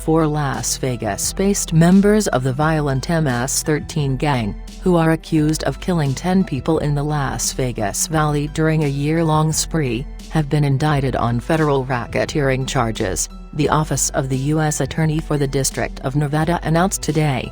4 Las Vegas-based members of the violent MS13 gang, who are accused of killing 10 people in the Las Vegas Valley during a year-long spree, have been indicted on federal racketeering charges, the Office of the U.S. Attorney for the District of Nevada announced today.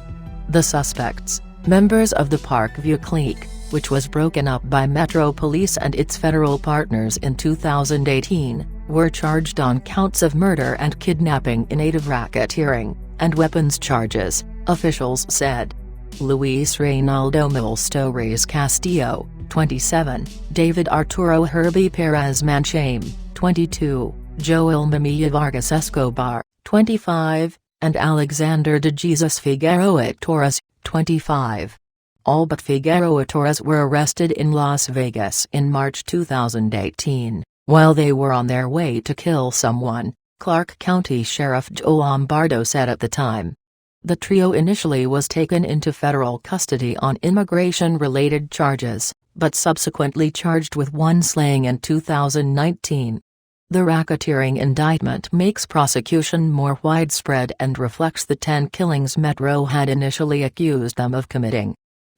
The suspects, members of the Parkview Clique, which was broken up by Metro Police and its federal partners in 2018, were charged on counts of murder and kidnapping in aid of racketeering, and weapons charges, officials said. Luis Reynaldo Mills Castillo, 27, David Arturo Herbie Perez Manchame, 22, Joel Mimilla Vargas Escobar, 25, and Alexander de Jesus Figueroa Torres, 25. All but Figueroa Torres were arrested in Las Vegas in March 2018, while they were on their way to kill someone, Clark County Sheriff Joe Lombardo said at the time. The trio initially was taken into federal custody on immigration-related charges, but subsequently charged with one slaying in 2019. The racketeering indictment makes prosecution more widespread and reflects the 10 killings Metro had initially accused them of committing.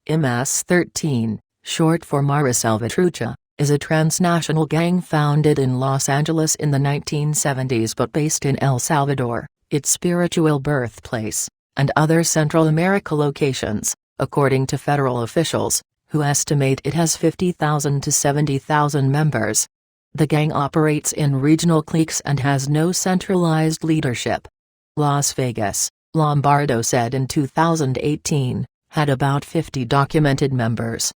MS13, short for Mara Salvatrucha, is a transnational gang founded in Los Angeles in the 1970s but based in El Salvador, its spiritual birthplace, and other Central America locations, according to federal officials, who estimate it has 50,000 to 70,000 members. The gang operates in regional cliques and has no centralized leadership. Las Vegas, Lombardo said in 2018, had about 50 documented members.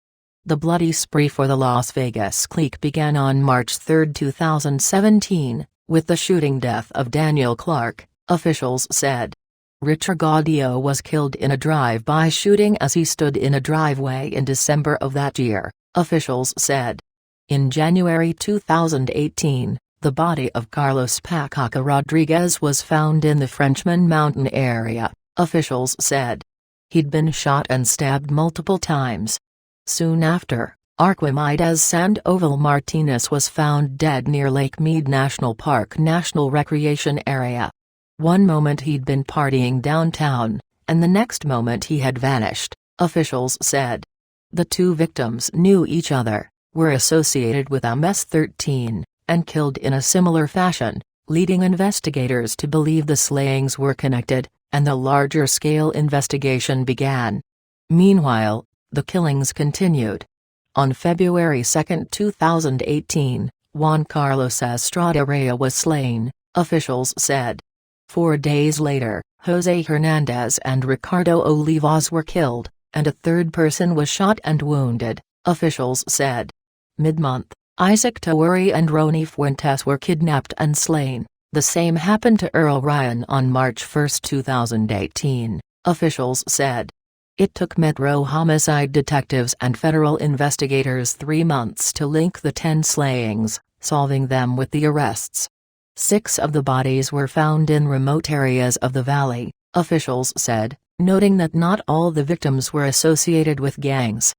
The bloody spree for the Las Vegas clique began on March 3, 2017, with the shooting death of Daniel Clark, officials said. Richard Gaudio was killed in a drive-by shooting as he stood in a driveway in December of that year, officials said. In January 2018, the body of Carlos Pacaca Rodriguez was found in the Frenchman Mountain area, officials said. He'd been shot and stabbed multiple times. Soon after, Archimedes Sandoval Martinez was found dead near Lake Mead National Park National Recreation Area. One moment he'd been partying downtown, and the next moment he had vanished, officials said. The two victims knew each other, were associated with MS13, and killed in a similar fashion, leading investigators to believe the slayings were connected, and the larger-scale investigation began. Meanwhile, the killings continued. On February 2, 2018, Juan Carlos Estrada Rea was slain, officials said. 4 days later, Jose Hernandez and Ricardo Olivas were killed, and a third person was shot and wounded, officials said. Mid-month, Isaac Tawuri and Roni Fuentes were kidnapped and slain. The same happened to Earl Ryan on March 1, 2018, officials said. It took Metro homicide detectives and federal investigators 3 months to link the 10 slayings, solving them with the arrests. 6 of the bodies were found in remote areas of the valley, officials said, noting that not all the victims were associated with gangs.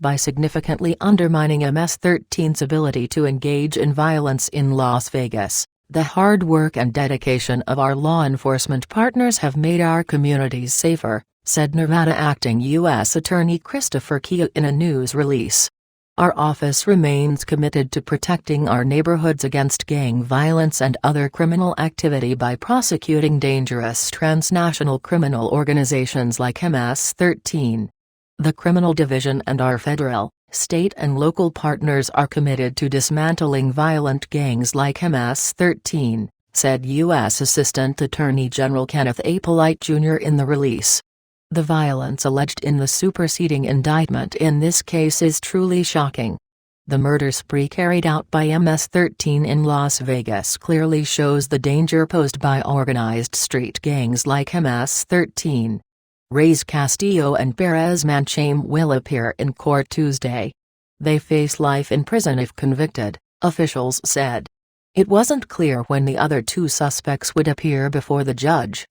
By significantly undermining MS13's ability to engage in violence in Las Vegas, the hard work and dedication of our law enforcement partners have made our communities safer, said Nevada Acting U.S. Attorney Christopher Kia in a news release. Our office remains committed to protecting our neighborhoods against gang violence and other criminal activity by prosecuting dangerous transnational criminal organizations like MS13. The Criminal Division and our federal, state and local partners are committed to dismantling violent gangs like MS13, said U.S. Assistant Attorney General Kenneth A. Polite Jr. in the release. The violence alleged in the superseding indictment in this case is truly shocking. The murder spree carried out by MS13 in Las Vegas clearly shows the danger posed by organized street gangs like MS13. Reyes Castillo and Perez Manchame will appear in court Tuesday. They face life in prison if convicted, officials said. It wasn't clear when the other 2 suspects would appear before the judge.